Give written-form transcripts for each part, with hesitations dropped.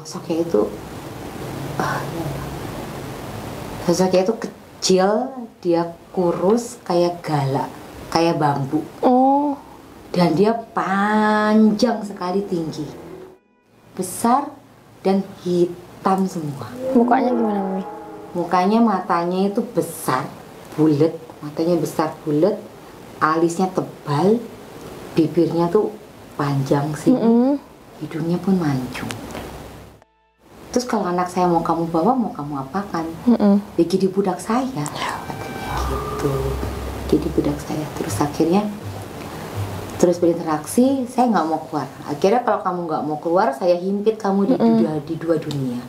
Sosoknya itu ya Allah. Sosoknya itu kecil, dia kurus kayak galak, kayak bambu. Oh. Dan dia panjang sekali, tinggi, besar dan hitam semua. Mukanya gimana, Mami? Mukanya, matanya itu besar, bulat, matanya besar bulat, alisnya tebal, bibirnya tuh panjang sih, hidungnya pun mancung. Terus kalau anak saya mau kamu bawa, mau kamu apakan? Ya jadi budak saya, katanya gitu. Jadi budak saya. Terus akhirnya terus berinteraksi, saya nggak mau keluar. Akhirnya kalau kamu nggak mau keluar, saya himpit kamu di dua dunia.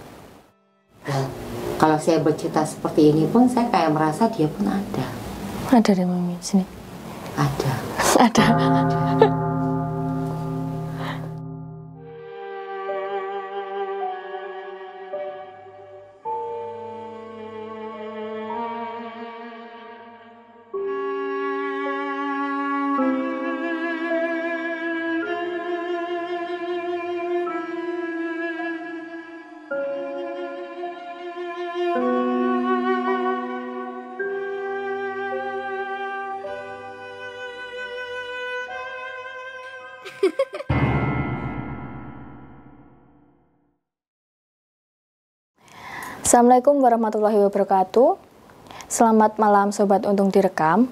Dan kalau saya bercerita seperti ini pun, saya kayak merasa dia pun ada. Ada deh, Mami, sini. Ada. Ada. Assalamualaikum warahmatullahi wabarakatuh. Selamat malam Sobat Untung Direkam.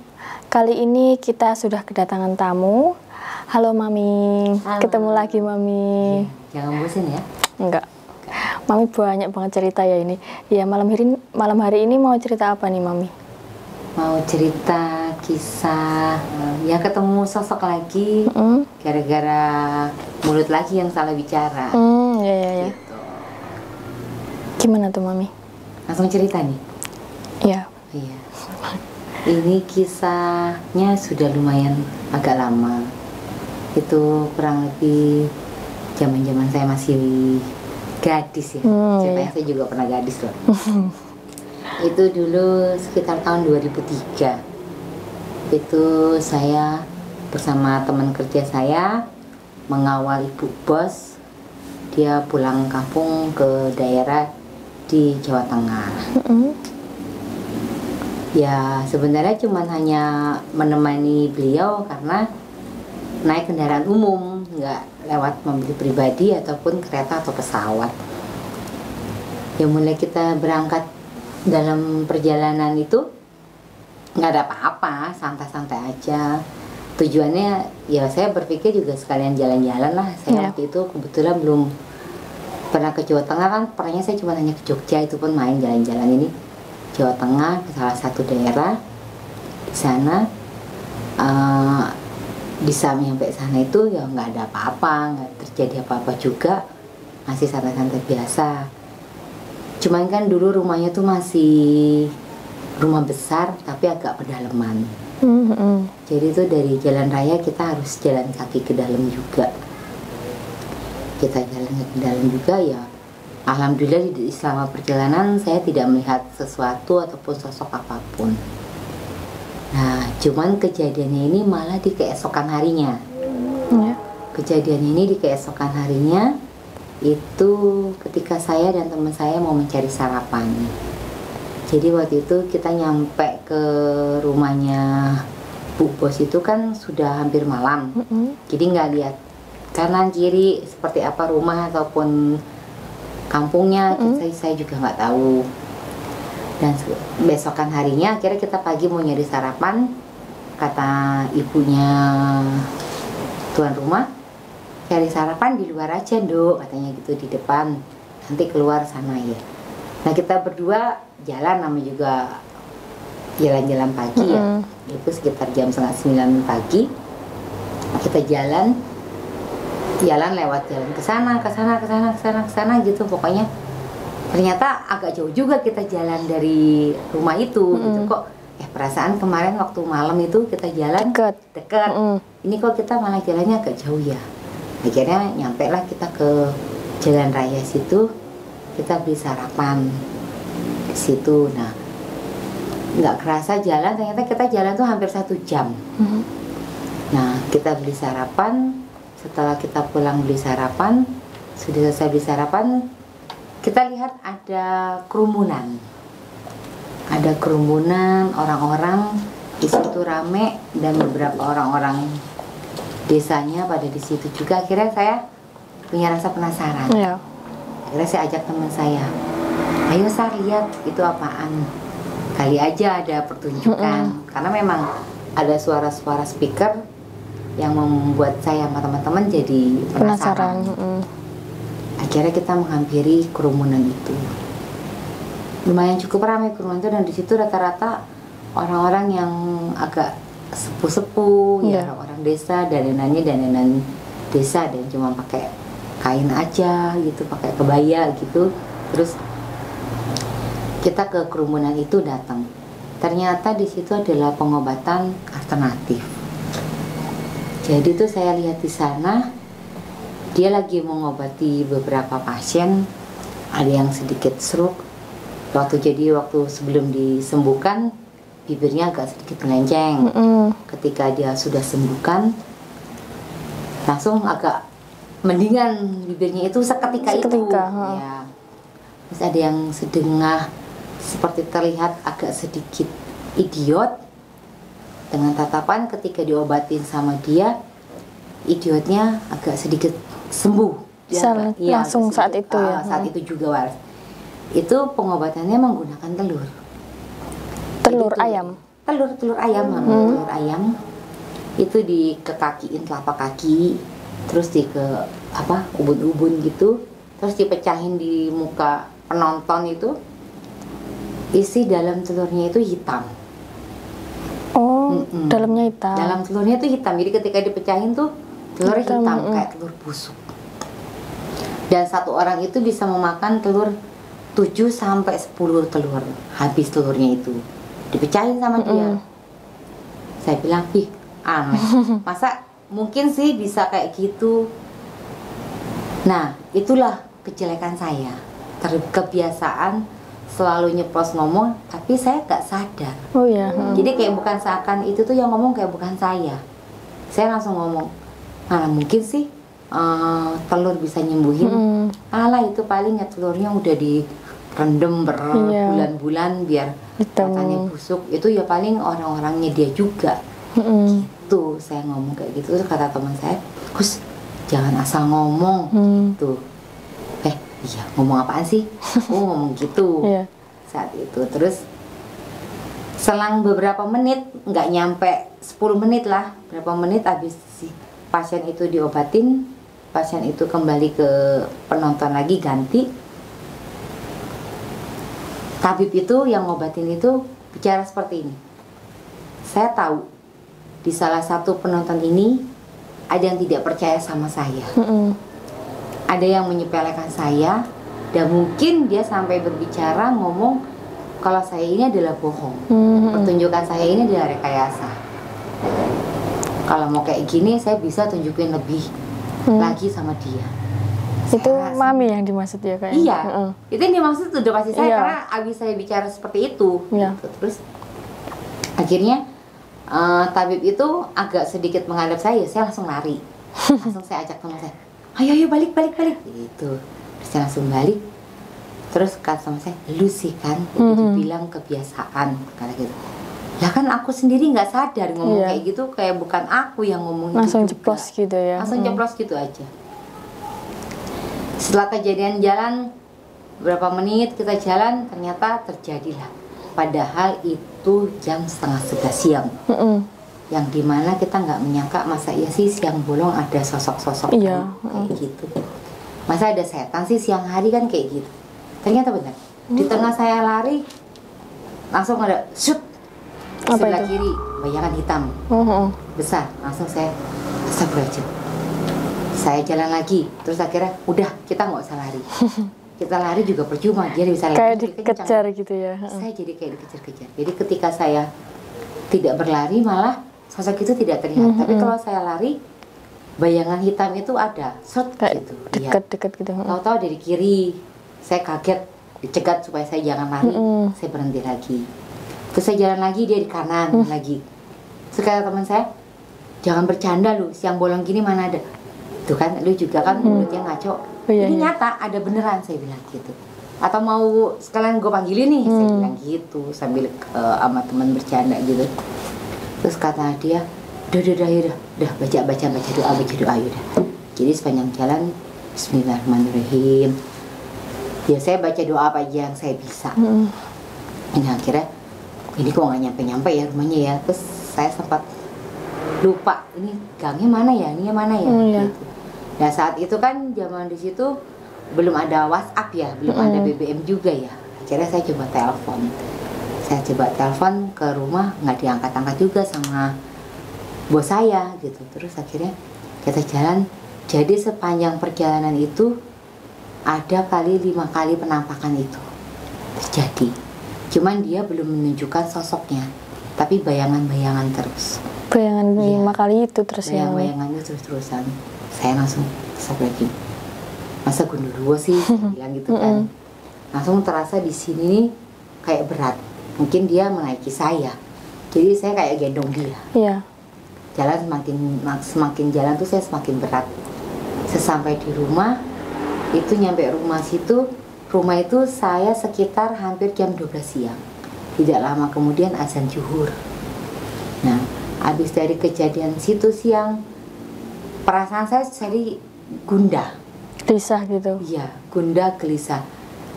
Kali ini kita sudah kedatangan tamu. Halo Mami. Halo. Ketemu lagi Mami. Ya, jangan bosan ya. Enggak. Mami banyak banget cerita ya ini. Ya, malam hari ini mau cerita apa nih Mami? Mau cerita kisah ya, ketemu sosok lagi gara-gara mulut lagi yang salah bicara. Ya. Gitu. Gimana tuh Mami? Langsung cerita nih. Iya. Iya. Ini kisahnya sudah lumayan agak lama. Itu kurang lebih zaman-zaman saya masih gadis ya. Ceritanya saya juga pernah gadis loh. Itu dulu sekitar tahun 2003. Itu saya bersama teman kerja saya mengawal ibu bos. Dia pulang kampung ke daerah di Jawa Tengah. Ya sebenarnya cuma hanya menemani beliau karena naik kendaraan umum, nggak lewat mobil pribadi ataupun kereta atau pesawat. Ya mulai kita berangkat dalam perjalanan itu nggak ada apa-apa, santai-santai aja. Tujuannya ya saya berpikir juga sekalian jalan-jalan lah. Saya waktu itu kebetulan belum pernah ke Jawa Tengah, kan pernahnya saya cuma hanya ke Jogja, itu pun main jalan-jalan. Ini Jawa Tengah, ke salah satu daerah di sana. Bisa nyampe sana itu ya nggak ada apa-apa, nggak terjadi apa-apa juga, masih santai-santai biasa. Cuman kan dulu rumahnya tuh masih rumah besar tapi agak pedalaman. Jadi itu dari jalan raya kita harus jalan kaki ke dalam juga. Kita jalan ke dalam juga ya. Alhamdulillah selama perjalanan saya tidak melihat sesuatu ataupun sosok apapun. Nah, cuman kejadiannya ini malah di keesokan harinya. Kejadian ini di keesokan harinya itu ketika saya dan teman saya mau mencari sarapan. Jadi waktu itu kita nyampe ke rumahnya Bu Bos itu kan sudah hampir malam. Jadi nggak lihat kanan kiri seperti apa rumah ataupun kampungnya, saya juga nggak tahu. Dan besokan harinya akhirnya kita pagi mau nyari sarapan, kata ibunya tuan rumah, cari sarapan di luar aja Nduk, katanya gitu, di depan, nanti keluar sana ya. Nah kita berdua jalan, namanya juga jalan-jalan pagi ya, itu sekitar jam 8:30 pagi. Kita jalan lewat jalan ke sana gitu, pokoknya ternyata agak jauh juga kita jalan dari rumah itu gitu. Kok perasaan kemarin waktu malam itu kita jalan dekat, ini kok kita malah jalannya agak jauh ya. Akhirnya nyampe lah kita ke jalan raya situ, kita beli sarapan di situ. Nah nggak kerasa jalan, ternyata kita jalan tuh hampir 1 jam. Nah kita beli sarapan. Setelah kita pulang beli sarapan, sudah selesai beli sarapan, kita lihat ada kerumunan. Ada kerumunan orang-orang, di situ rame, dan beberapa orang-orang desanya pada di situ juga. Akhirnya saya punya rasa penasaran. Iya. Akhirnya saya ajak teman saya, ayo Sar, lihat itu apaan. Kali aja ada pertunjukan. Karena memang ada suara-suara speaker yang membuat saya sama teman-teman jadi penasaran. Akhirnya kita menghampiri kerumunan itu. Lumayan cukup ramai kerumunan itu, dan di situ rata-rata orang-orang yang agak sepuh-sepuh, ya orang desa, danenan desa, dan cuma pakai kain aja gitu, pakai kebaya gitu. Terus kita ke kerumunan itu datang. Ternyata di situ adalah pengobatan alternatif. Jadi tuh saya lihat di sana, dia lagi mengobati beberapa pasien, ada yang sedikit stroke. Waktu sebelum disembuhkan, bibirnya agak sedikit melenceng. Ketika dia sudah sembuhkan, langsung agak mendingan bibirnya itu seketika itu. Ya. Terus ada yang sedengah, seperti terlihat agak sedikit idiot. Dengan tatapan ketika diobatin sama dia, idiotnya agak sedikit sembuh. Langsung saat itu ya. Saat itu juga waras. Itu pengobatannya menggunakan telur. Telur ayam. Telur ayam, telur ayam. Itu dikekakiin telapak kaki, terus ubun-ubun gitu, terus dipecahin di muka penonton itu. Isi dalam telurnya itu hitam. Oh, dalamnya hitam. Dalam telurnya itu hitam. Jadi ketika dipecahin tuh telurnya hitam, kayak telur busuk. Dan satu orang itu bisa memakan telur 7 sampai 10 telur. Habis telurnya itu dipecahin sama dia. Saya bilang, ih aneh. Masa mungkin sih bisa kayak gitu. Nah, itulah kejelekan saya. Kebiasaan selalu nyeplos ngomong, tapi saya gak sadar. Oh ya. Jadi kayak bukan seakan itu tuh yang ngomong kayak bukan saya. Saya langsung ngomong, mana mungkin sih telur bisa nyembuhin. Alah, itu paling ya telurnya udah direndam berbulan-bulan biar katanya busuk. Itu ya paling orang-orangnya dia juga. Gitu, saya ngomong kayak gitu. Terus kata teman saya, Gus, jangan asal ngomong. Tuh, iya, ngomong apaan sih? Oh, ngomong gitu. Saat itu. Terus selang beberapa menit, nggak nyampe 10 menit lah, berapa menit habis si pasien itu diobatin, pasien itu kembali ke penonton lagi, ganti. Tabib itu yang ngobatin itu bicara seperti ini, saya tahu di salah satu penonton ini ada yang tidak percaya sama saya. Ada yang menyepelekan saya, dan mungkin dia sampai berbicara ngomong kalau saya ini adalah bohong. Pertunjukan saya ini adalah rekayasa. Kalau mau kayak gini, saya bisa tunjukin lebih lagi sama dia. Itu mami yang dimaksud ya kayaknya. Iya, itu yang dimaksud udah pasti saya, karena abis saya bicara seperti itu. Gitu. Terus akhirnya tabib itu agak sedikit menghadap saya langsung lari. Langsung saya ajak teman saya, ayo balik gitu. Terus saya langsung balik. Terus kata sama saya, lu sih kan dibilang kebiasaan kata gitu. Lah kan aku sendiri nggak sadar ngomong kayak gitu, kayak bukan aku yang ngomong langsung itu juga. Ceplos gitu ya. Langsung ceplos gitu aja. Setelah kejadian jalan berapa menit kita jalan, ternyata terjadilah. Padahal itu jam 10:30 siang. Yang dimana kita nggak menyangka, masa iya sih siang bolong ada sosok-sosok kayak gitu. Masa ada setan sih siang hari kan kayak gitu. Ternyata benar. Di tengah saya lari, langsung ada shoot sebelah kiri, bayangan hitam besar. Langsung saya astagfirullahaladzim. Saya jalan lagi, terus akhirnya udah kita nggak usah lari. Kita lari juga percuma, dia bisa lari. Kayak dikejar gitu ya. Saya jadi kayak dikejar-kejar. Jadi ketika saya tidak berlari, malah sosok itu tidak terlihat. Tapi kalau saya lari, bayangan hitam itu ada, kayak gitu. Dekat-dekat gitu. Tahu-tahu dari kiri, saya kaget, dicegat supaya saya jangan lari. Saya berhenti lagi. Terus saya jalan lagi, dia di kanan lagi. Terus kata teman saya, jangan bercanda lu, siang bolong gini mana ada. Tuh kan, lu juga kan mulutnya ngaco. Ini nyata, ada beneran, saya bilang gitu. atau mau sekalian gue panggilin nih, saya bilang gitu sambil sama teman bercanda gitu. Terus kata dia, udah baca doa yaudah. Jadi sepanjang jalan Bismillahirrahmanirrahim. Ya saya baca doa apa aja yang saya bisa. Ini akhirnya ini kok nggak nyampe ya rumahnya ya. Terus saya sempat lupa ini gangnya mana ya, ini mana ya. Gitu. Nah saat itu kan zaman di situ belum ada WhatsApp ya, belum ada BBM juga ya. Akhirnya saya coba telepon. Saya coba telepon ke rumah, nggak diangkat-angkat juga sama bos saya gitu. Terus akhirnya kita jalan. Jadi sepanjang perjalanan itu ada 5 kali penampakan itu terjadi. Cuman dia belum menunjukkan sosoknya, tapi bayangan-bayangan terus. Bayangan 5 kali itu terus ya. Bayangan itu terus-terusan. Saya langsung lagi. Masa gundurwo sih, bilang gitu kan. Langsung terasa di sini nih kayak berat. Mungkin dia menaiki saya. Jadi saya kayak gendong dia. Iya. Jalan semakin jalan tuh saya semakin berat. Sesampai di rumah, itu nyampe rumah itu saya sekitar hampir jam 12 siang. Tidak lama kemudian azan zuhur. Nah, habis dari kejadian situ siang, perasaan saya jadi gundah. Gelisah gitu. Iya, gundah gelisah.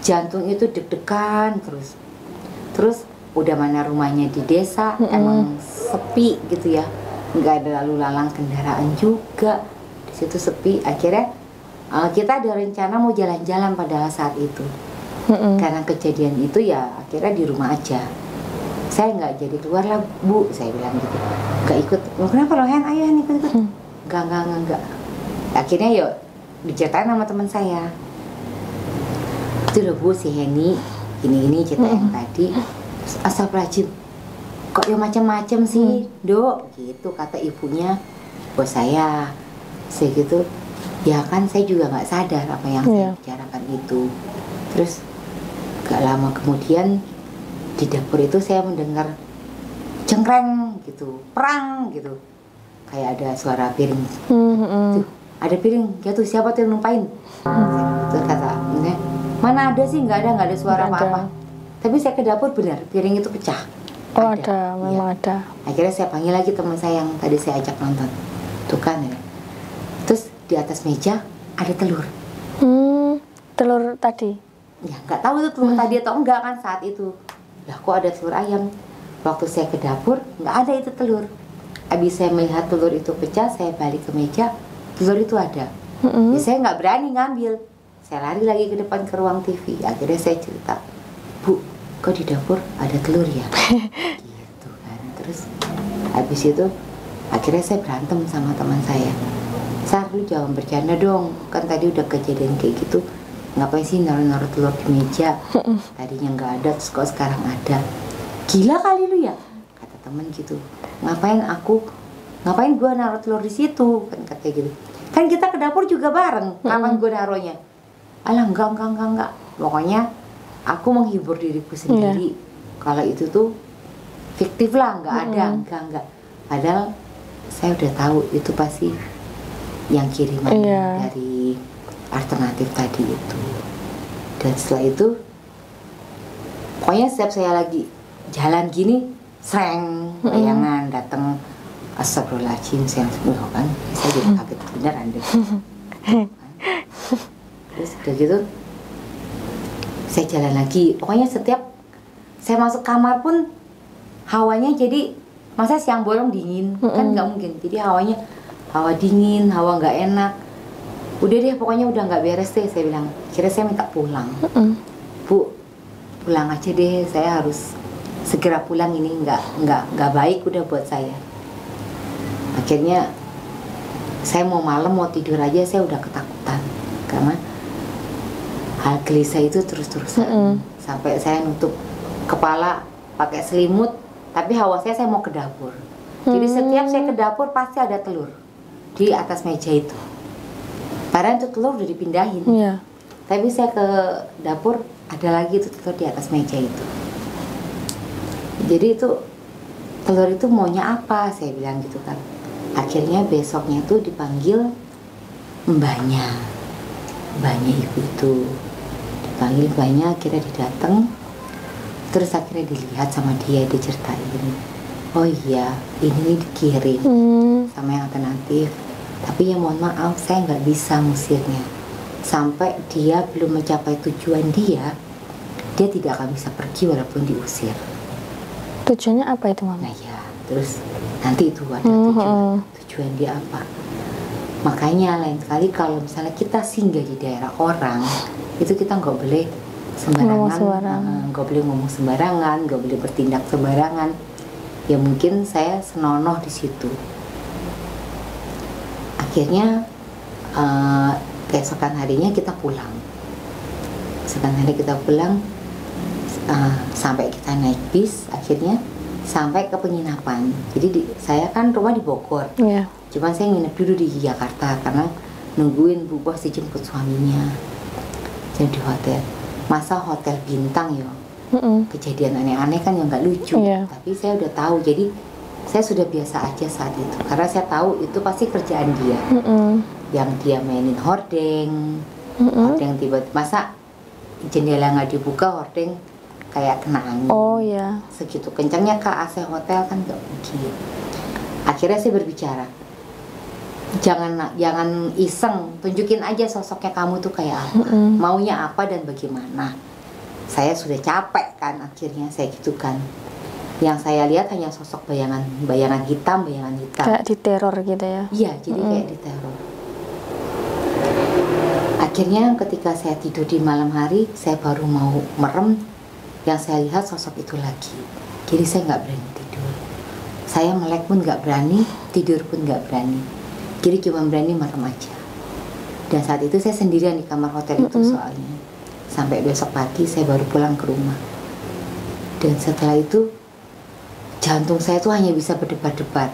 Jantung itu deg-degan terus. Terus udah mana rumahnya di desa, emang sepi gitu ya. Nggak ada lalu lalang kendaraan juga. Di situ sepi. Akhirnya kita ada rencana mau jalan-jalan pada saat itu. Karena kejadian itu ya akhirnya di rumah aja. Saya nggak jadi keluar lah Bu, saya bilang gitu. Nggak ikut. Kenapa lo Hen? Ayo Hen ikut. Enggak. Akhirnya yuk diceritain sama teman saya. Itu loh Bu si Heni, ini cerita yang tadi. Astagfirullahaladzim, kok ya macam-macam sih Dok, gitu kata ibunya bos saya. Saya gitu, ya kan saya juga nggak sadar apa yang saya bicarakan itu. Terus gak lama kemudian di dapur itu saya mendengar cengkreng gitu, perang gitu, kayak ada suara piring. Tuh, ada piring jatuh, siapa tuh yang numpain? Terus kata mana ada sih, nggak ada suara apa-apa. Tapi saya ke dapur benar piring itu pecah. Oh ada, memang ada. Akhirnya saya panggil lagi teman saya yang tadi saya ajak nonton. Tuh kan ya. Terus di atas meja ada telur. Telur tadi? Ya nggak tahu itu telur tadi atau enggak kan saat itu. Lah kok ada telur ayam? Waktu saya ke dapur nggak ada itu telur. Habis saya melihat telur itu pecah, saya balik ke meja, telur itu ada. Ya, saya nggak berani ngambil. Saya lari lagi ke depan ke ruang TV. Akhirnya saya cerita, Bu, kok di dapur ada telur ya? Gitu kan. Terus habis itu akhirnya saya berantem sama teman saya. Sar, lu jangan bercanda dong. Kan tadi udah kejadian kayak gitu. Ngapain sih naruh-naruh telur di meja? Tadinya nggak ada, terus kok sekarang ada. Gila kali lu ya? Kata temen gitu. Ngapain gua naruh telur di situ? Kan katanya gitu. Kan kita ke dapur juga bareng. Kapan gua naruhnya? Alah enggak. Pokoknya aku menghibur diriku sendiri. Kalau itu tuh fiktif lah, nggak ada, enggak. Padahal saya udah tahu itu pasti yang kiriman dari alternatif tadi itu. Dan setelah itu, pokoknya setiap saya lagi jalan gini, sreng, bayangan datang. Astagfirullahaladzim, saya kan, saya jadi kaget beneran deh. Terus udah gitu saya jalan lagi. Pokoknya setiap saya masuk kamar pun hawanya jadi, masa siang bolong dingin kan nggak mungkin. Jadi hawa dingin, hawa nggak enak. Udah deh pokoknya udah nggak beres deh, saya bilang. Kira saya minta pulang. Bu, pulang aja deh, saya harus segera pulang, ini nggak baik udah buat saya. Akhirnya saya mau malam mau tidur aja saya udah ketakutan karena hal gelisah itu terus-terusan. Sampai saya nutup kepala pakai selimut, tapi hawa saya mau ke dapur. Jadi setiap saya ke dapur pasti ada telur di atas meja itu. Padahal itu telur udah dipindahin. Tapi saya ke dapur ada lagi itu telur di atas meja itu. Jadi itu telur itu maunya apa, saya bilang gitu kan. Akhirnya besoknya tuh dipanggil mbahnya ibu itu, Panggil banyak, akhirnya dia datang. Terus akhirnya dilihat sama dia ceritain, oh iya ini dikirim sama yang alternatif, tapi ya mohon maaf saya nggak bisa musirnya. Sampai dia belum mencapai tujuan dia tidak akan bisa pergi walaupun diusir. Tujuannya apa itu, Mama? Nah ya, terus nanti itu ada tujuan dia apa. Makanya lain sekali kalau misalnya kita singgah di daerah orang, itu kita nggak boleh sembarangan, nggak boleh ngomong sembarangan, nggak boleh bertindak sembarangan. Ya mungkin saya senonoh di situ. Akhirnya keesokan harinya kita pulang. Sampai kita naik bis, akhirnya sampai ke penginapan. Jadi saya kan rumah di Bogor. Yeah. Cuman saya nginep dulu di Jakarta karena nungguin Bu Bos dijemput suaminya. Saya di hotel. Masa hotel bintang ya, kejadian aneh-aneh kan yang nggak lucu. Tapi saya udah tahu, jadi saya sudah biasa aja saat itu karena saya tahu itu pasti kerjaan dia. Yang dia mainin hordeng, hordeng tiba-tiba masa jendela nggak dibuka, hordeng kayak kena angin. Oh ya. Segitu kencangnya ke AC hotel kan nggak mungkin. Akhirnya saya berbicara, jangan iseng, tunjukin aja sosoknya kamu tuh kayak apa, maunya apa dan bagaimana. Saya sudah capek kan, akhirnya saya gitukan. Yang saya lihat hanya sosok bayangan hitam. Kayak diteror gitu ya? Iya, jadi kayak diteror. Akhirnya ketika saya tidur di malam hari, saya baru mau merem, yang saya lihat sosok itu lagi. Jadi saya nggak berani tidur. Saya melek pun nggak berani, tidur pun nggak berani. Jadi cuma berani merem aja. Dan saat itu saya sendirian di kamar hotel itu soalnya. Sampai besok pagi saya baru pulang ke rumah. Dan setelah itu jantung saya tuh hanya bisa berdebar-debar.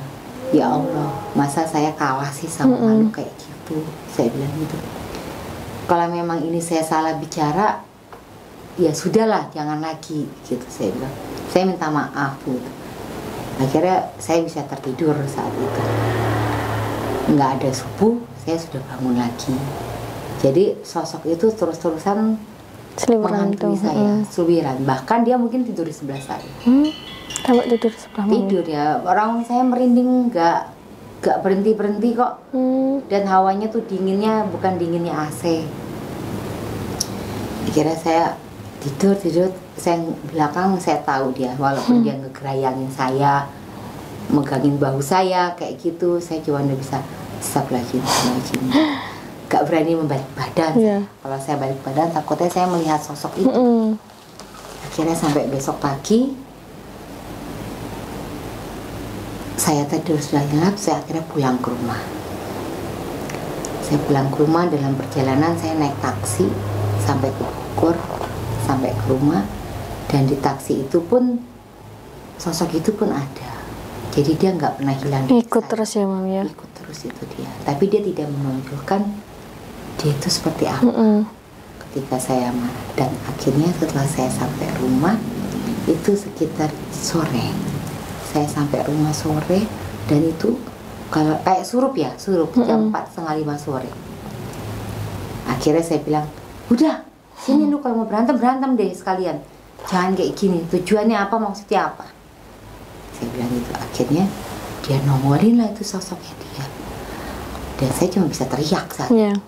Ya Allah, masa saya kalah sih sama makhluk kayak gitu? Saya bilang gitu. Kalau memang ini saya salah bicara, ya sudahlah, jangan lagi gitu saya bilang. Saya minta maaf gitu. Akhirnya saya bisa tertidur saat itu. Nggak ada subuh, saya sudah bangun lagi. Jadi sosok itu terus-terusan menghantui saya, suwiran. Bahkan dia mungkin tidur di sebelah saya. Kalau tidur sebelah mana? Tidur ya, orang saya merinding, nggak berhenti kok. Dan hawanya tuh dinginnya bukan dinginnya AC. Akhirnya saya tidur, saya belakang saya tahu dia, walaupun dia ngegerayangin saya, megangin bahu saya kayak gitu, saya cuma udah bisa astagfirullahaladzim, gak berani membalik badan. Kalau saya balik badan takutnya saya melihat sosok itu. Akhirnya sampai besok pagi saya tidur sudah nyenyak, saya akhirnya pulang ke rumah. Saya pulang ke rumah, dalam perjalanan saya naik taksi sampai ke Bogor, sampai ke rumah, dan di taksi itu pun sosok itu pun ada. Jadi dia nggak pernah hilang. Ikut terus ya, Mam ya? Ikut terus itu dia. Tapi dia tidak menunjukkan dia itu seperti apa ketika saya marah. Dan akhirnya setelah saya sampai rumah, itu sekitar sore. Saya sampai rumah sore, dan itu kalau kayak surup jam 4:30 sore. Akhirnya saya bilang, udah sini lu kalau mau berantem deh sekalian. Jangan kayak gini, tujuannya apa, maksudnya apa? Saya bilang gitu. Akhirnya dia nongolin lah itu sosoknya dia, dan saya cuma bisa teriak saat itu.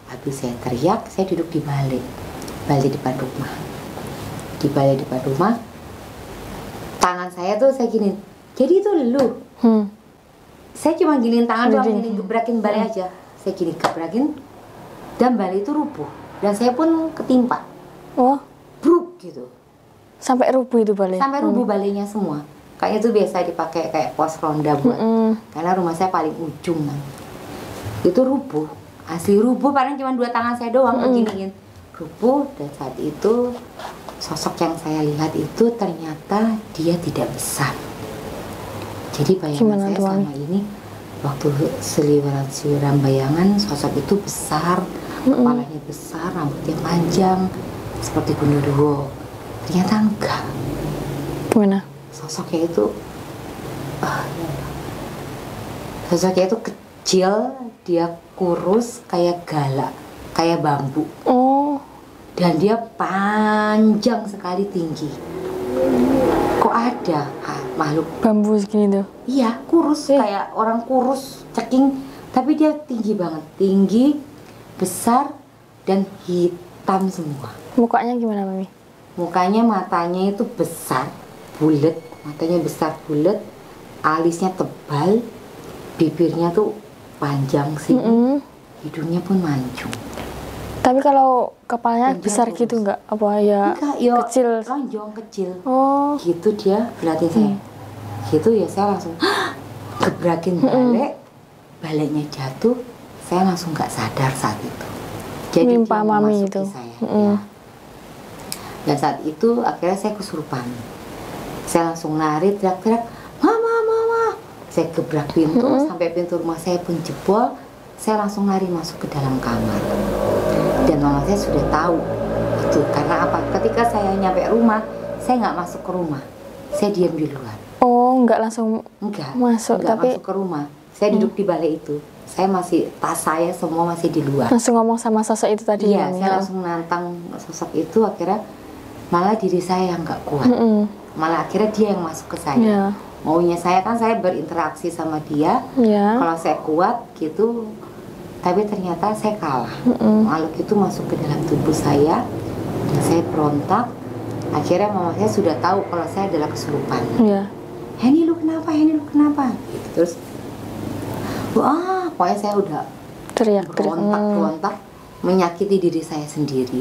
Habis saya teriak, saya duduk di balai depan rumah. Di balai depan rumah, tangan saya tuh saya gini. Jadi itu lu. Saya cuma giniin tangan doang, gini gebrakin balai aja. Saya gini gebrakin, dan balai itu rubuh, dan saya pun ketimpa. Bruk gitu. Sampai rubuh itu balai. Sampai rubuh balainya semua. Kayaknya itu biasa dipakai kayak pos ronda buat, karena rumah saya paling ujung kan. Itu rubuh, asli rubuh, padahal cuma 2 tangan saya doang beginiin. Rubuh, dan saat itu sosok yang saya lihat itu ternyata dia tidak besar. Jadi bayangan saya selama ini, waktu seliweran bayangan, sosok itu besar, kepalanya besar, rambutnya panjang, seperti Gundurwo. Ternyata enggak. Gimana? Sosoknya itu kecil, dia kurus kayak galak, kayak bambu. dan dia panjang sekali, tinggi. Kok ada makhluk bambu segini tuh? Iya, kurus, kayak orang kurus ceking, tapi dia tinggi banget, tinggi, besar, dan hitam semua. Mukanya gimana, Mami? Mukanya, matanya itu besar, bulat, matanya besar bulat, alisnya tebal, bibirnya tuh panjang sih, hidungnya pun mancung. Tapi kalau kepalanya Dan besar dia gitu enggak? Apa ya enggak, ya kecil? lonjong kecil. Oh, Gitu dia belatin saya. Gitu ya saya langsung gebrakin balik, baliknya jatuh, saya langsung nggak sadar saat itu. Jadi Mimpa dia Mami memasuki itu. saya. Ya. Dan saat itu akhirnya saya kesurupan. Saya langsung lari, teriak-teriak, mama, mama. Saya gebrak pintu, sampai pintu rumah saya pun jebol. Saya langsung lari masuk ke dalam kamar. Dan mama saya sudah tahu itu. Karena apa? Ketika saya nyampe rumah, saya nggak masuk ke rumah. Saya diam di luar. oh, enggak langsung Enggak masuk, tapi masuk ke rumah. Saya duduk di balai itu. Saya masih, tas saya semua masih di luar. langsung ngomong sama sosok itu tadi. Iya, Mami? saya langsung nantang sosok itu. Akhirnya malah diri saya yang nggak kuat. Malah akhirnya dia yang masuk ke saya. Iya. Maunya saya kan saya berinteraksi sama dia. Iya. Kalau saya kuat gitu, tapi ternyata saya kalah. Makhluk itu masuk ke dalam tubuh saya dan saya berontak. Akhirnya mama saya sudah tahu kalau saya adalah kesurupan. Iya. Heni lu kenapa? Heni lu kenapa? Gitu. Terus, wah, pokoknya saya udah Teriak-teriak. berontak-berontak, menyakiti diri saya sendiri.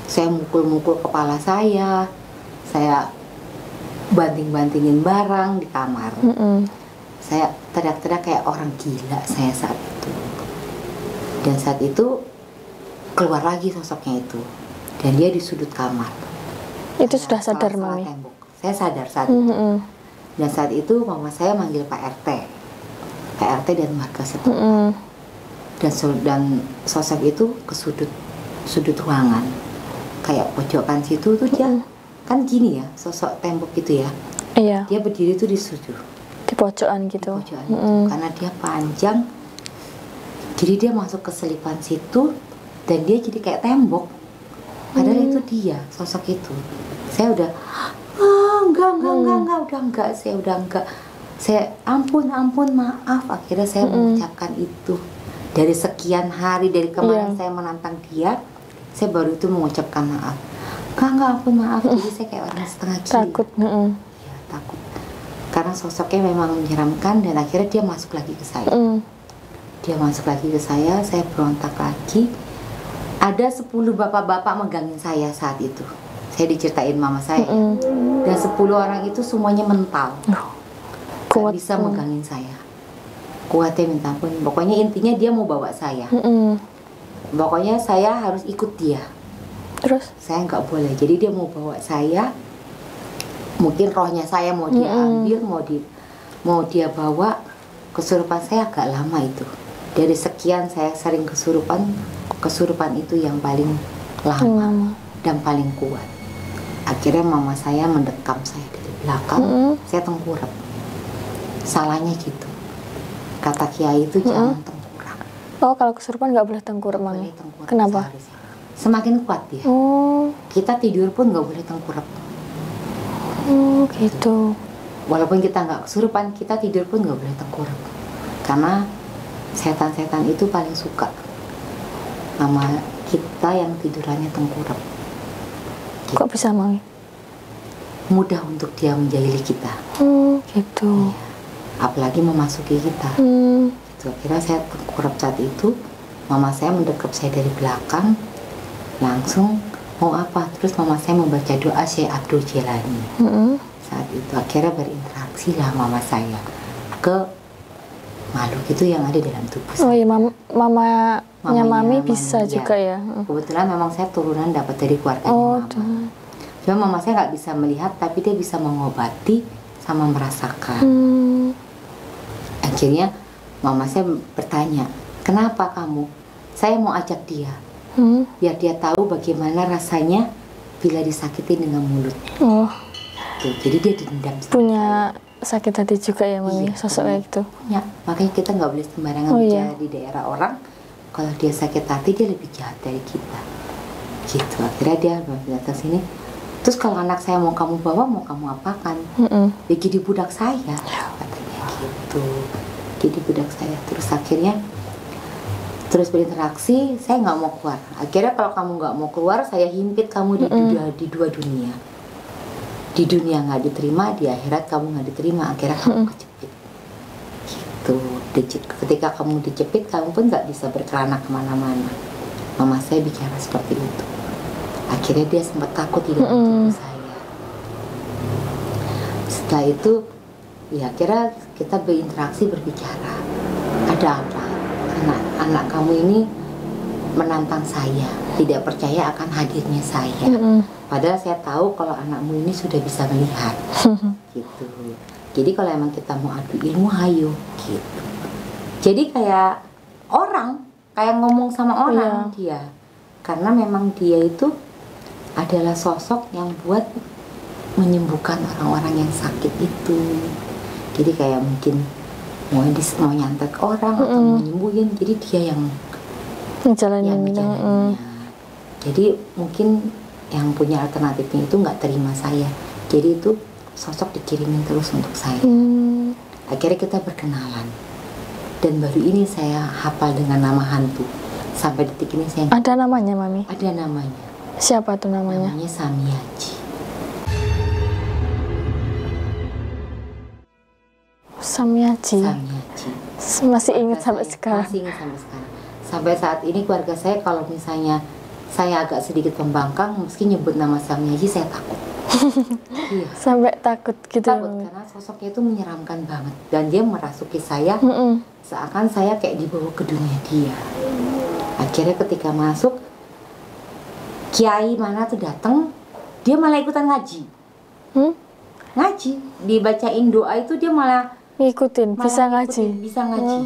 Saya mukul-mukul kepala saya banting-bantingin barang di kamar. Saya teriak-teriak kayak orang gila saya saat itu. Dan saat itu keluar lagi sosoknya itu, dan dia di sudut kamar. Itu sudah sadar, Salah-salah Mami? tembok. Saya sadar saat itu. Dan saat itu mama saya manggil Pak RT dan warga setempat. Dan sosok itu ke sudut ruangan, kayak pojokan situ tuh dia kan gini ya, sosok tembok gitu ya. Iya. Dia berdiri tuh di sudut, Di pojokan gitu. pojokan itu, karena dia panjang. Jadi dia masuk ke selipan situ dan dia jadi kayak tembok. Padahal itu dia, sosok itu. Saya udah enggak, saya ampun, maaf. Akhirnya saya mengucapkan itu. Dari sekian hari, dari kemarin saya menantang dia, saya baru itu mengucapkan maaf. Enggak, ampun, maaf. Jadi saya kayak orang setengah gila. Takut. Ya, takut. Karena sosoknya memang menyeramkan dan akhirnya dia masuk lagi ke saya. Dia masuk lagi ke saya berontak lagi. Ada 10 bapak-bapak megangin saya saat itu. Saya diceritain mama saya. Dan 10 orang itu semuanya mental. Kuat. Gak bisa megangin saya. Kuatnya minta ampun. Pokoknya intinya dia mau bawa saya. Pokoknya saya harus ikut dia. Terus? Saya nggak boleh. Jadi dia mau bawa saya. Mungkin rohnya saya mau dia ambil, mau dia bawa. Kesurupan saya agak lama itu. Dari sekian saya sering kesurupan itu yang paling lama dan paling kuat. Akhirnya mama saya mendekam saya dari belakang, saya tengkurap. Salahnya gitu. Kata kiai itu jangan tengkurap. Oh, kalau kesurupan nggak boleh tengkurap, Mami? Boleh tengkurap Kenapa? seharusnya. Semakin kuat dia. Kita tidur pun nggak boleh tengkurap. Gitu. Walaupun kita nggak kesurupan, kita tidur pun nggak boleh tengkurap. Karena setan-setan itu paling suka sama kita yang tidurannya tengkurap. Kok bisa, Mami? Mudah untuk dia menjahili kita. Gitu. Iya. Apalagi memasuki kita. Gitu. Akhirnya saya tengkurap saat itu. Mama saya mendekap saya dari belakang. Langsung mau apa? Terus mama saya membaca doa Syekh Abdul Jailani. Saat itu akhirnya berinteraksi lah mama saya ke makhluk itu yang ada dalam tubuh saya. Oh iya, mamanya Mami bisa Mami, juga ya. Kebetulan memang saya turunan dapat dari keluarganya mama. Cuma mama saya nggak bisa melihat, tapi dia bisa mengobati sama merasakan. Akhirnya mama saya bertanya, kenapa kamu? Saya mau ajak dia, biar dia tahu bagaimana rasanya bila disakitin dengan mulutnya. Tuh, jadi dia dendam. Punya sakit hati juga ya, Mami, Iya, sosok kayak gitu. Ya, makanya kita nggak boleh sembarangan bicara di daerah orang. Kalau dia sakit hati, dia lebih jahat dari kita. gitu. Akhirnya dia datang sini, terus kalau anak saya mau kamu bawa, mau kamu apakan? Ya jadi budak saya, katanya gitu. Jadi budak saya. Terus akhirnya terus berinteraksi, saya nggak mau keluar. Akhirnya kalau kamu nggak mau keluar, saya himpit kamu di dua dunia. Di dunia nggak diterima, di akhirat kamu nggak diterima. Akhirnya kamu kejepit. Gitu. Ketika kamu dijepit, kamu pun nggak bisa berkelana kemana-mana. Mama saya bicara seperti itu. Akhirnya dia sempat takut di dalam tubuh saya. Setelah itu, ya akhirnya kita berinteraksi, berbicara. Ada apa? Anak kamu ini menantang saya, tidak percaya akan hadirnya saya. Padahal saya tahu kalau anakmu ini sudah bisa melihat. Gitu. Jadi kalau emang kita mau adu ilmu, hayo. Gitu. Jadi kayak orang, kayak ngomong sama orang dia. Karena memang dia itu adalah sosok yang buat menyembuhkan orang-orang yang sakit itu. Jadi kayak mungkin mau nyantet orang atau mau nyembuhin, jadi dia yang ngejalaninnya. Jadi mungkin yang punya alternatifnya itu nggak terima saya. Jadi itu sosok dikirimin terus untuk saya. Akhirnya kita berkenalan. Dan baru ini saya hafal dengan nama hantu. Sampai detik ini saya ada namanya, Mami? Ada namanya. Siapa tuh namanya? Namanya Samiyaji. Samiyaji. Masih ingat sampai sekarang. Masih ingat sampai sekarang. Sampai saat ini keluarga saya kalau misalnya saya agak sedikit pembangkang, meski nyebut nama Samiyaji saya takut. Iya. Sampai takut gitu. Takut karena sosoknya itu menyeramkan banget dan dia merasuki saya seakan saya kayak dibawa ke dunia dia. Akhirnya ketika masuk, kiai mana tuh datang, dia malah ikutan ngaji. Ngaji, dibacain doa itu dia malah ngikutin, bisa ngaji. Bisa ngaji.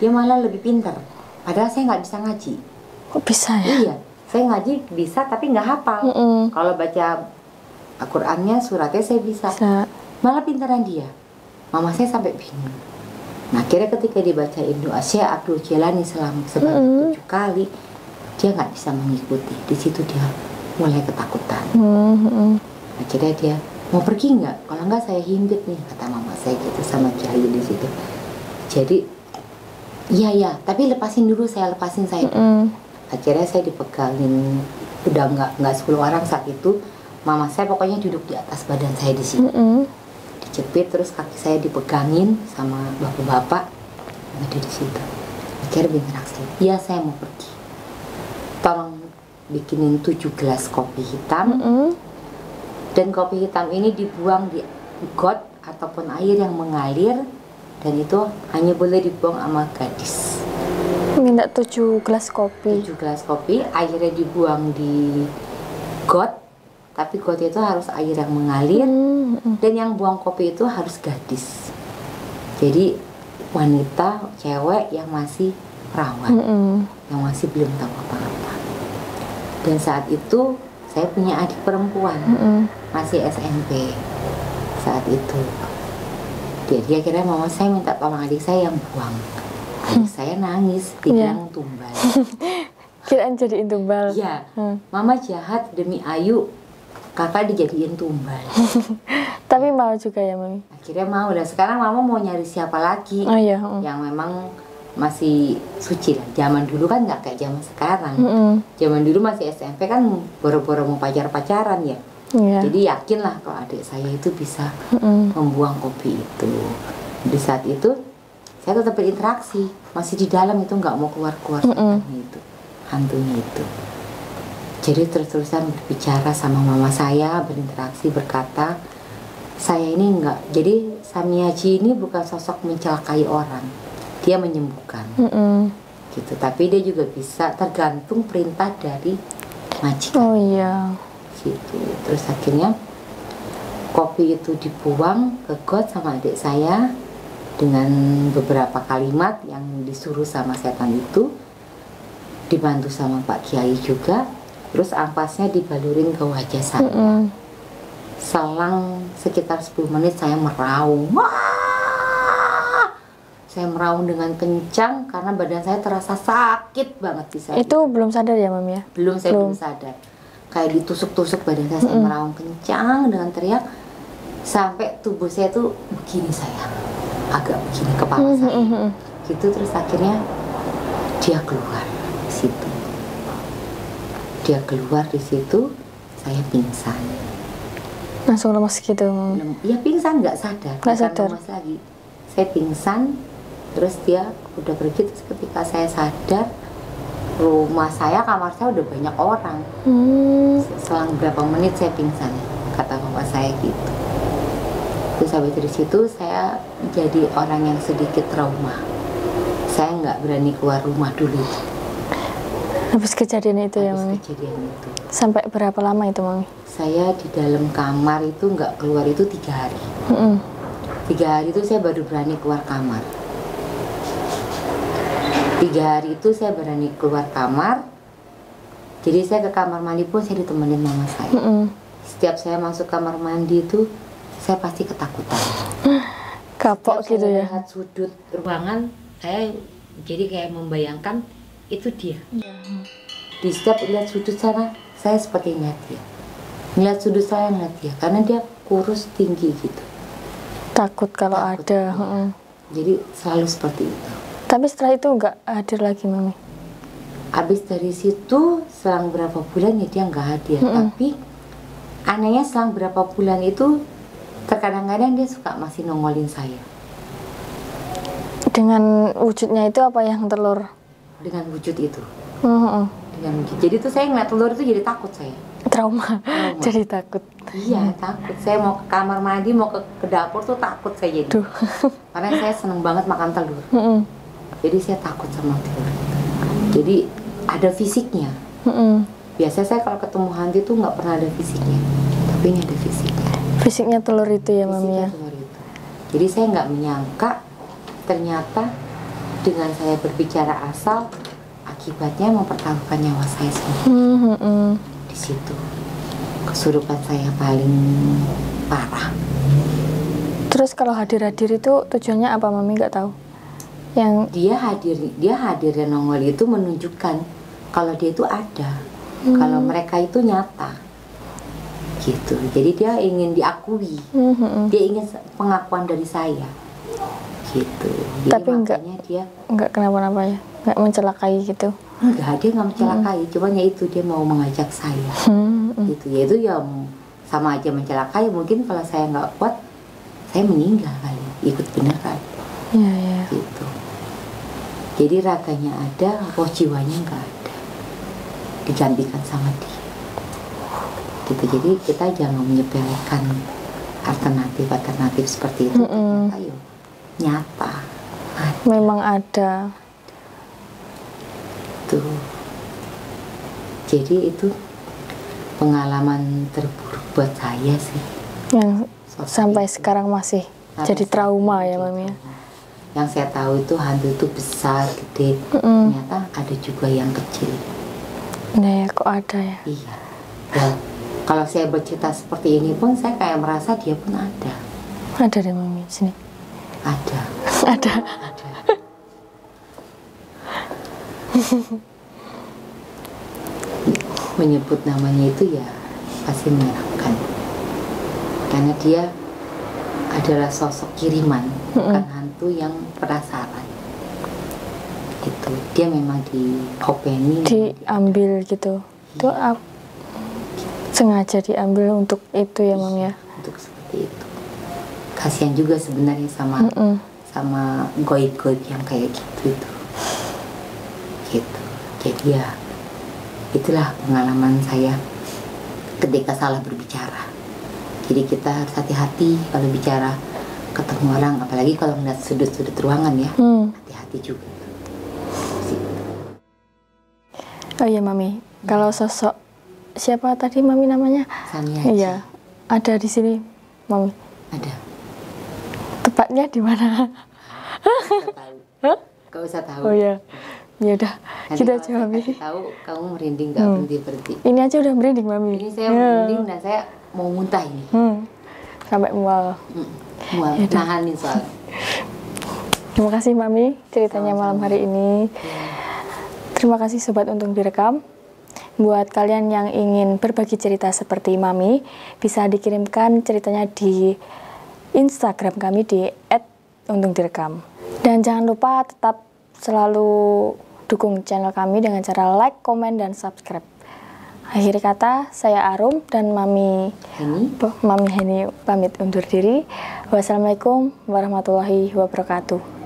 Dia malah lebih pintar. Padahal saya nggak bisa ngaji. Kok bisa ya? Iya, saya ngaji bisa tapi nggak hafal. Kalau baca Al-Qur'annya, suratnya saya bisa. Malah pintaran dia. Mama saya sampai bingung. Nah, akhirnya ketika dibacain doa Syekh Abdul Jailani selama sebanyak 7 kali, dia nggak bisa mengikuti. Di situ dia mulai ketakutan. Akhirnya dia mau pergi nggak? Kalau nggak saya himpit nih, kata mama saya gitu sama kiai di situ. Jadi iya, tapi lepasin dulu, saya lepasin saya. Akhirnya saya dipegangin, udah nggak 10 orang saat itu. Mama saya pokoknya duduk di atas badan saya di sini. Dijepit, terus kaki saya dipegangin sama bapak-bapak ada di situ. Akhirnya berinteraksi. Iya, saya mau pergi. Tolong bikinin 7 gelas kopi hitam. Dan kopi hitam ini dibuang di got ataupun air yang mengalir, dan itu hanya boleh dibuang sama gadis. Minta 7 gelas kopi. 7 gelas kopi, airnya dibuang di got. Tapi got itu harus air yang mengalir, dan yang buang kopi itu harus gadis. Jadi wanita, cewek yang masih perawan, yang masih belum tahu apa-apa. Dan saat itu saya punya adik perempuan, masih SMP saat itu. Dia kira mama saya minta tolong adik saya yang buang. Adik saya nangis, dibilang tumbal. Kirain jadiin tumbal. Iya, mama jahat demi Ayu. Kakak dijadiin tumbal. Tapi mau juga ya, Mami? Akhirnya mau. Dan sekarang mama mau nyari siapa lagi yang memang masih suci lah. Zaman dulu kan nggak kayak zaman sekarang. Zaman dulu masih SMP kan boro-boro mau pacaran ya. Jadi yakin lah kalau adik saya itu bisa membuang kopi itu. Di saat itu saya tetap berinteraksi, masih di dalam itu, nggak mau keluar-keluar itu, hantunya itu. Jadi terus-terusan berbicara sama mama saya, berinteraksi, berkata, saya ini enggak. Jadi Samiyaji ini bukan sosok mencelakai orang, dia menyembuhkan. Gitu. Tapi dia juga bisa tergantung perintah dari majikan. Oh iya. Gitu. Terus akhirnya kopi itu dibuang ke got sama adik saya dengan beberapa kalimat yang disuruh sama setan itu, dibantu sama Pak Kiai juga. Terus ampasnya dibalurin ke wajah saya. Selang sekitar 10 menit saya meraung. Wah! Saya meraung dengan kencang karena badan saya terasa sakit banget di saat itu. Belum sadar ya, Mami ya? Belum, saya belum sadar. kayak ditusuk-tusuk badan saya, saya meraung kencang dengan teriak sampai tubuh saya tuh begini, saya agak begini kepala saya gitu. Terus akhirnya dia keluar di situ, saya pingsan. Langsung lemas gitu. Ya pingsan, nggak sadar. Lemas lagi, saya pingsan. Terus dia udah pergi. Terus ketika saya sadar, rumah saya, kamar saya udah banyak orang. Selang berapa menit saya pingsan, kata bapak saya gitu. Terus habis dari situ saya jadi orang yang sedikit trauma. Saya nggak berani keluar rumah dulu. Habis kejadian itu ya, Mami? Kejadian itu. Sampai berapa lama itu, Mami? Saya di dalam kamar itu nggak keluar itu 3 hari. 3 hari itu saya baru berani keluar kamar. 3 hari itu saya berani keluar kamar. Jadi saya ke kamar mandi pun saya ditemenin mama saya. Setiap saya masuk kamar mandi itu saya pasti ketakutan. Kapok gitu ya? Lihat sudut ruangan, saya jadi kayak membayangkan itu dia. Di setiap lihat sudut sana, saya seperti ngeliat dia. Ngeliat sudut saya, ngeliat dia. Karena dia kurus, tinggi gitu. Takut kalau Takut, ada. ya. Jadi selalu seperti itu. Tapi setelah itu nggak hadir lagi, Mami? Habis dari situ, selang berapa bulan ya dia nggak hadir. Tapi anehnya selang berapa bulan itu, terkadang-kadang dia suka masih nongolin saya. Dengan wujudnya itu apa yang telur? Dengan wujud itu. Dengan wujud. Jadi tuh saya ngeliat telur itu jadi takut saya. Trauma. Jadi takut. Iya, takut. Saya mau ke kamar mandi, mau ke dapur tuh takut saya jadi. Karena saya seneng banget makan telur. Jadi saya takut sama telur. Jadi ada fisiknya. Biasanya saya kalau ketemu hantu tuh nggak pernah ada fisiknya. Tapi ini ada fisiknya. Fisiknya telur itu ya, Mami ya? Telur itu. Jadi saya nggak menyangka ternyata dengan saya berbicara asal, akibatnya mempertaruhkan nyawa saya sendiri. Di situ kesurupan saya paling parah. Terus kalau hadir-hadir itu tujuannya apa, Mami nggak tahu? Yang dia hadir dan nongol itu menunjukkan kalau dia itu ada, kalau mereka itu nyata, gitu. Jadi dia ingin diakui, dia ingin pengakuan dari saya, gitu. Jadi tapi nggak kenapa-napa ya, nggak mencelakai gitu? Enggak, dia nggak mencelakai, cuman ya itu dia mau mengajak saya, gitu. Ya itu ya sama aja mencelakai. Mungkin kalau saya nggak kuat, saya meninggal kali, ikut beneran. Ya. Gitu. Jadi raganya ada, roh jiwanya nggak ada, digantikan sama dia. Gitu. Jadi kita jangan menyepelekan alternatif seperti itu. Ternyata yuk nyata. Ada. Memang ada. Tuh. Jadi itu pengalaman terburuk buat saya sih. Yang sampai sekarang masih jadi trauma ya, Mami ya. Yang saya tahu itu hantu itu besar, gede. Ternyata ada juga yang kecil. Nah ya, kok ada ya? Iya. Dan kalau saya bercerita seperti ini pun saya kayak merasa dia pun ada. Ada deh, Mami, sini. Ada. Ada. Menyebut namanya itu ya pasti menyeramkan. Karena dia adalah sosok kiriman, bukan hantu yang penasaran. Gitu. Dia memang diopeni, diambil gitu. Itu sengaja diambil untuk itu ya, Mami ya. Untuk seperti itu. Kasihan juga sebenarnya sama goib-goib yang kayak gitu itu. Gitu. Jadi ya itulah pengalaman saya ketika salah berbicara. Jadi kita harus hati-hati kalau bicara ketemu orang, apalagi kalau melihat sudut-sudut ruangan ya. Hati-hati juga. Oh iya, Mami, kalau sosok siapa tadi Mami namanya? Sania. Iya, ada di sini, Mami. Ada. Tepatnya di mana? Gak usah tahu. Oh iya. Ya udah, kita coba, Mami. Tahu kamu merinding, gak berhenti. Ini aja udah merinding, Mami. Ini saya merinding dan saya mau muntah ini. Sampai mual. Mual, nahanin soalnya. Terima kasih, Mami, ceritanya malam hari ini. Terima kasih Sobat Untung Direkam. Buat kalian yang ingin berbagi cerita seperti Mami, bisa dikirimkan ceritanya di Instagram kami di @untungdirekam. Dan jangan lupa tetap selalu dukung channel kami dengan cara like, komen, dan subscribe. Akhir kata, saya Arum dan Mami Heni pamit undur diri. Wassalamualaikum warahmatullahi wabarakatuh.